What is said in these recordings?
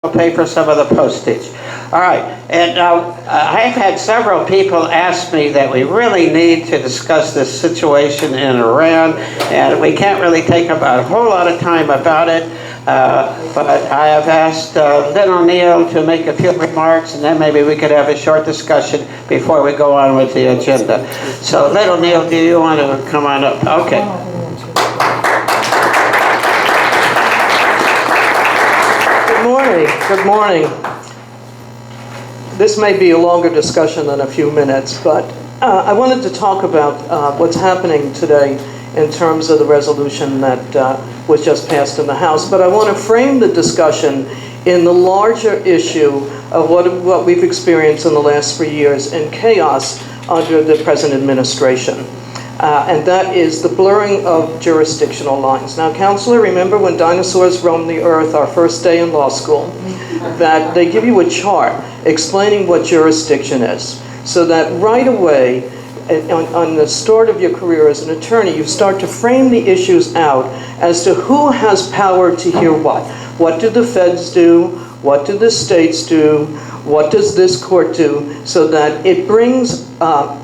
pay for some of the postage. All right, and I've had several people ask me that we really need to discuss this situation in Iran, and we can't really take about a whole lot of time about it, but I have asked Lynn O'Neill to make a few remarks, and then maybe we could have a short discussion before we go on with the agenda. So Lynn O'Neill, do you want to come on up? Okay. Good morning. This may be a longer discussion than a few minutes, but I wanted to talk about what's happening today in terms of the resolution that was just passed in the House. But I want to frame the discussion in the larger issue of what we've experienced in the last 3 years in chaos under the present administration. And that is the blurring of jurisdictional lines. Now, Counselor, remember when dinosaurs roamed the earth, our first day in law school, that they give you a chart explaining what jurisdiction is, so that right away, on the start of your career as an attorney, you start to frame the issues out as to who has power to hear what. What do the feds do? What do the states do? What does this court do? So that it brings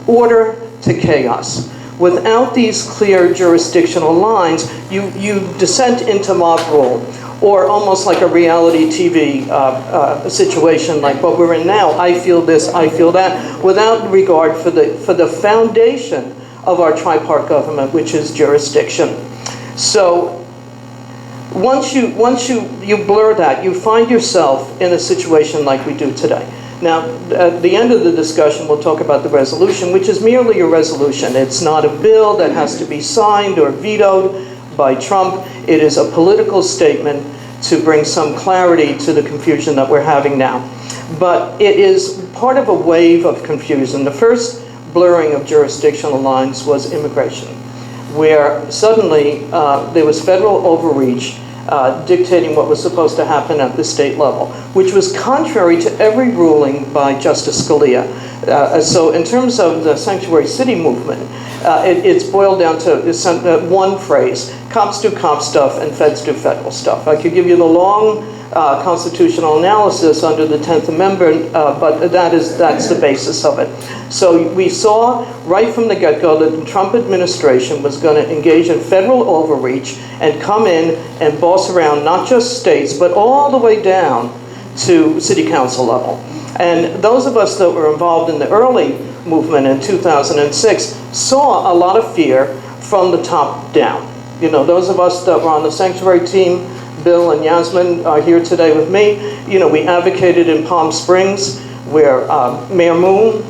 order to chaos. Without these clear jurisdictional lines, you descend into mob rule, or almost like a reality TV situation like what we're in now. I feel this, I feel that, without regard for the foundation of our tripart government, which is jurisdiction. So once you blur that, you find yourself in a situation like we do today. Now, at the end of the discussion, we'll talk about the resolution, which is merely a resolution. It's not a bill that has to be signed or vetoed by Trump. It is a political statement to bring some clarity to the confusion that we're having now. But it is part of a wave of confusion. The first blurring of jurisdictional lines was immigration, where suddenly there was federal overreach dictating what was supposed to happen at the state level, which was contrary to every ruling by Justice Scalia. So in terms of the sanctuary city movement, it's boiled down to one phrase: cops do cop stuff and feds do federal stuff. I could give you the long constitutional analysis under the 10th Amendment, but that's the basis of it. So we saw right from the get-go that the Trump administration was going to engage in federal overreach and come in and boss around not just states, but all the way down to city council level. And those of us that were involved in the early movement in 2006 saw a lot of fear from the top down. You know, those of us that were on the sanctuary team, Bill and Yasmin are here today with me. You know, we advocated in Palm Springs, where Mayor Moon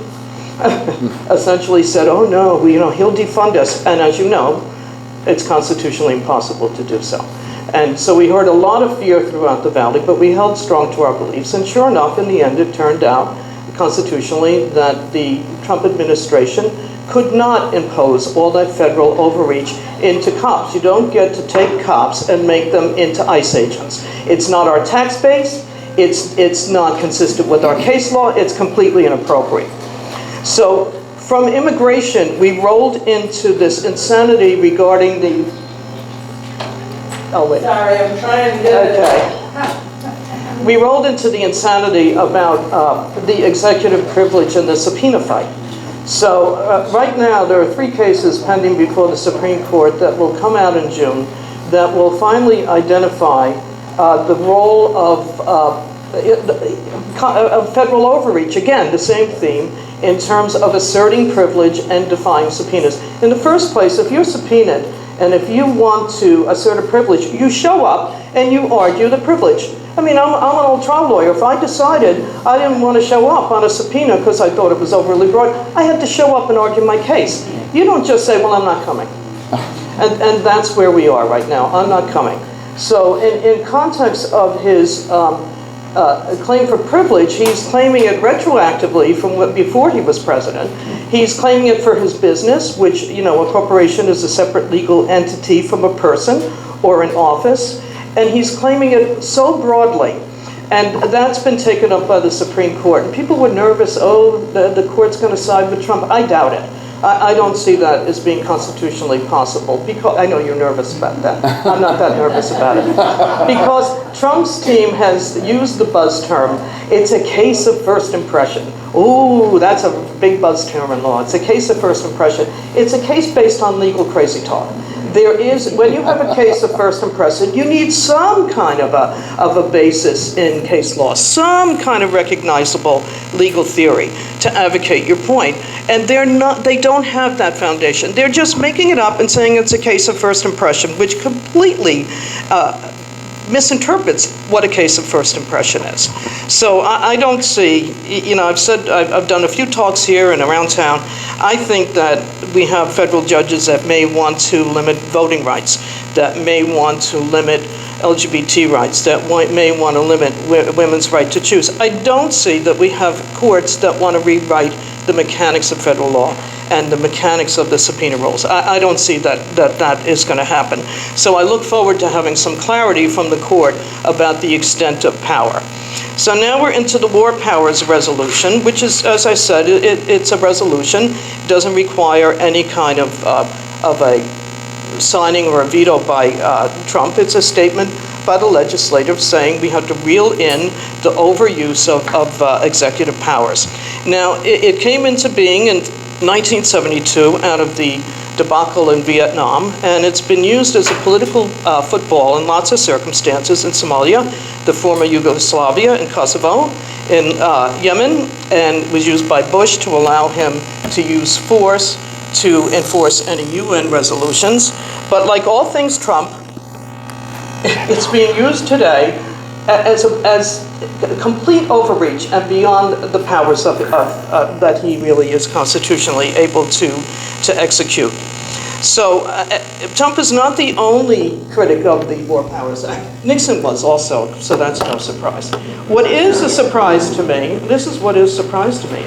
essentially said, "Oh no, he'll defund us." And as you know, it's constitutionally impossible to do so. And so we heard a lot of fear throughout the valley, but we held strong to our beliefs. And sure enough, in the end, it turned out constitutionally that the Trump administration could not impose all that federal overreach into cops. You don't get to take cops and make them into ICE agents. It's not our tax base. It's not consistent with our case law. It's completely inappropriate. So from immigration, we rolled into this insanity regarding the... Oh, wait. Sorry, I'm trying to get it. Okay. We rolled into the insanity about the executive privilege and the subpoena fight. So right now, there are 3 cases pending before the Supreme Court that will come out in June that will finally identify the role of federal overreach. Again, the same theme in terms of asserting privilege and defying subpoenas. In the first place, if you're subpoenaed and if you want to assert a privilege, you show up and you argue the privilege. I mean, I'm an old trial lawyer. If I decided I didn't want to show up on a subpoena because I thought it was overly broad, I had to show up and argue my case. You don't just say, "Well, I'm not coming." And that's where we are right now. I'm not coming. So in context of his claim for privilege, he's claiming it retroactively from before he was president. He's claiming it for his business, which, a corporation is a separate legal entity from a person or an office. And he's claiming it so broadly. And that's been taken up by the Supreme Court. And people were nervous, the court's going to side with Trump. I doubt it. I don't see that as being constitutionally possible, because, I know you're nervous about that. I'm not that nervous about it. Because Trump's team has used the buzz term, it's a case of first impression. Ooh, that's a big buzz term in law. It's a case of first impression. It's a case based on legal crazy talk. There is, when you have a case of first impression, you need some kind of a basis in case law, some kind of recognizable legal theory to advocate your point. And they don't have that foundation. They're just making it up and saying it's a case of first impression, which completely misinterprets what a case of first impression is. So I don't see, I've done a few talks here and around town. I think that we have federal judges that may want to limit voting rights, that may want to limit LGBT rights, that may want to limit women's right to choose. I don't see that we have courts that want to rewrite the mechanics of federal law and the mechanics of the subpoena rules. I don't see that is going to happen. So I look forward to having some clarity from the court about the extent of power. So now we're into the War Powers Resolution, which is, as I said, it's a resolution. It doesn't require any kind of a signing or a veto by Trump. It's a statement by the legislature saying we have to reel in the overuse of executive powers. Now, it came into being in 1972 out of the debacle in Vietnam, and it's been used as a political football in lots of circumstances in Somalia, the former Yugoslavia, in Kosovo, in Yemen, and was used by Bush to allow him to use force to enforce any UN resolutions. But like all things Trump, it's being used today as a complete overreach and beyond the powers that he really is constitutionally able to execute. So Trump is not the only critic of the War Powers Act. Nixon was also, so that's no surprise. What is a surprise to me, this is what is a surprise to me,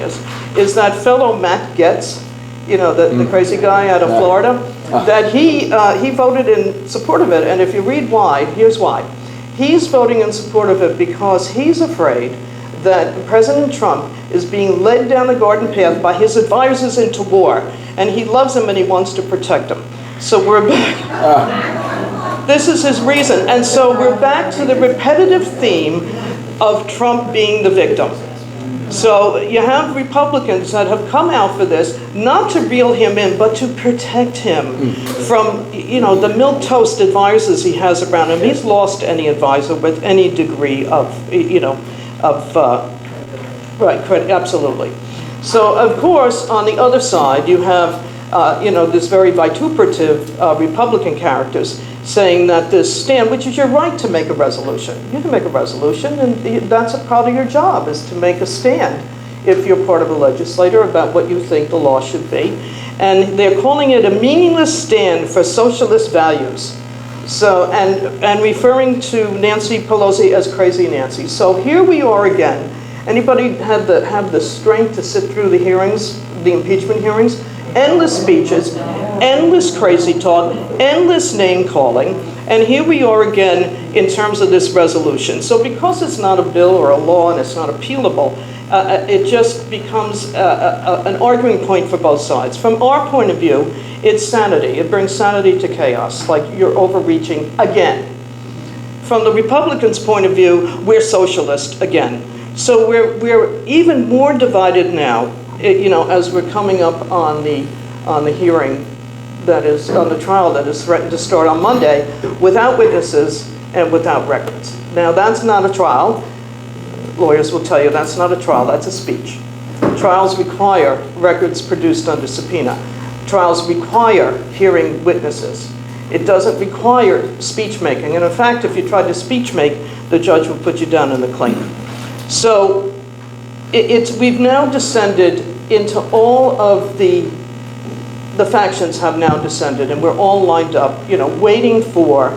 is that fellow Matt Gaetz, the crazy guy out of Florida, that he voted in support of it. And if you read why, here's why. He's voting in support of it because he's afraid that President Trump is being led down the garden path by his advisors into war. And he loves them and he wants to protect them. So we're back. This is his reason. And so we're back to the repetitive theme of Trump being the victim. So you have Republicans that have come out for this, not to reel him in, but to protect him from, the milquetoast advisors he has around him. He's lost any advisor with any degree of, right, absolutely. So, of course, on the other side, you have, this very vituperative Republican characters saying that this stand, which is your right to make a resolution. You can make a resolution, and that's a part of your job, is to make a stand if you're part of a legislator about what you think the law should be. And they're calling it a meaningless stand for socialist values. So, and referring to Nancy Pelosi as Crazy Nancy. So here we are again. Anybody have the strength to sit through the hearings, the impeachment hearings? Endless speeches, endless crazy talk, endless name calling, and here we are again in terms of this resolution. So because it's not a bill or a law and it's not appealable, it just becomes an arguing point for both sides. From our point of view, it's sanity. It brings sanity to chaos, like you're overreaching again. From the Republicans' point of view, we're socialist again. So we're even more divided now, as we're coming up on the hearing that is, on the trial that is threatened to start on Monday, without witnesses and without records. Now, that's not a trial. Lawyers will tell you that's not a trial, that's a speech. Trials require records produced under subpoena. Trials require hearing witnesses. It doesn't require speech making. And in fact, if you tried to speech make, the judge will put you down in the clink. So we've now descended into all of the factions have now descended, and we're all lined up, waiting for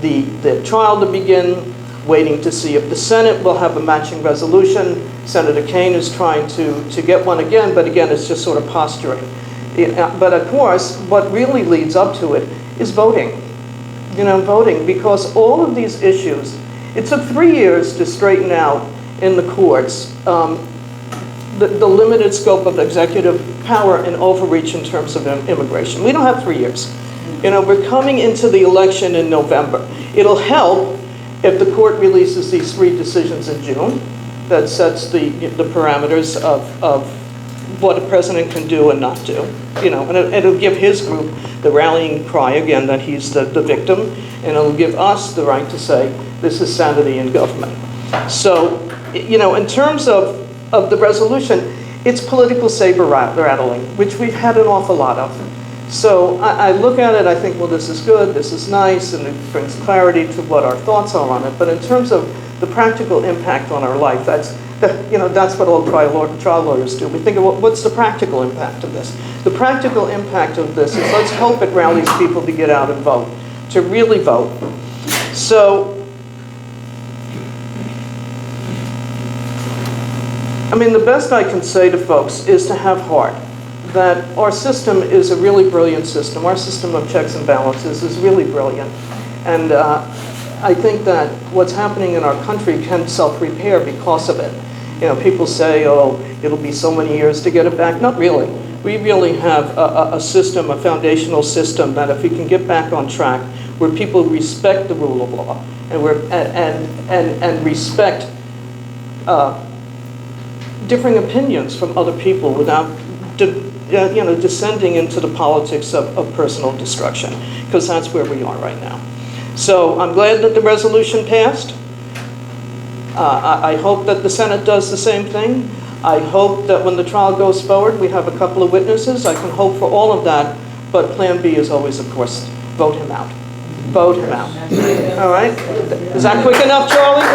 the trial to begin, waiting to see if the Senate will have a matching resolution. Senator Kaine is trying to get one again, but again, it's just sort of posturing. But of course, what really leads up to it is voting. Voting, because all of these issues, it took 3 years to straighten out in the courts the limited scope of executive power and overreach in terms of immigration. We don't have 3 years. You know, we're coming into the election in November. It'll help if the court releases these 3 decisions in June that sets the parameters of what a president can do and not do. You know, and it'll give his group the rallying cry again that he's the victim, and it'll give us the right to say this is sanity in government. So, you know, in terms of the resolution, it's political saber rattling, which we've had an awful lot of. So I look at it, I think, well, this is good, this is nice, and it brings clarity to what our thoughts are on it. But in terms of the practical impact on our life, that's what all trial lawyers do. We think, well, what's the practical impact of this? The practical impact of this is, let's hope it rallies people to get out and vote, to really vote. So, I mean, the best I can say to folks is to have heart. That our system is a really brilliant system. Our system of checks and balances is really brilliant. And I think that what's happening in our country can self-repair because of it. You know, people say, oh, it'll be so many years to get it back. Not really. We really have a system, a foundational system, that if we can get back on track, where people respect the rule of law and respect differing opinions from other people without descending into the politics of personal destruction, because that's where we are right now. So I'm glad that the resolution passed. I hope that the Senate does the same thing. I hope that when the trial goes forward, we have a couple of witnesses. I can hope for all of that, but Plan B is always, of course, vote him out. Vote him out. All right? Is that quick enough, Charlie?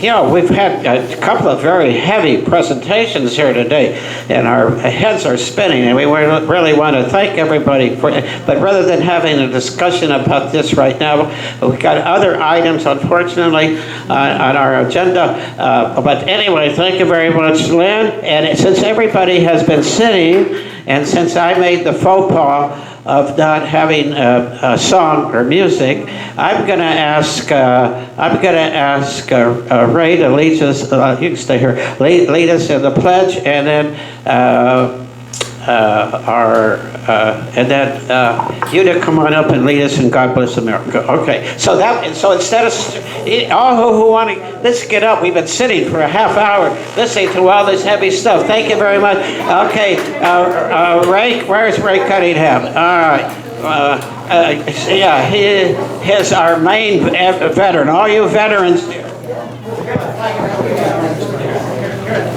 Yeah, we've had a couple of very heavy presentations here today, and our heads are spinning, and we really want to thank everybody for it. But rather than having a discussion about this right now, we've got other items, unfortunately, on our agenda. But anyway, thank you very much, Lynn. And since everybody has been sitting, and since I made the faux pas of not having a song or music, I'm going to ask Ray to lead us. You can stay here. Lead us in the pledge, and then you to come on up and lead us in God Bless America. Okay. So instead of all who want to, let's get up. We've been sitting for a half hour listening to all this heavy stuff. Thank you very much. Okay. Ray, where's Ray Cunningham? All right. He is our main veteran. All you veterans.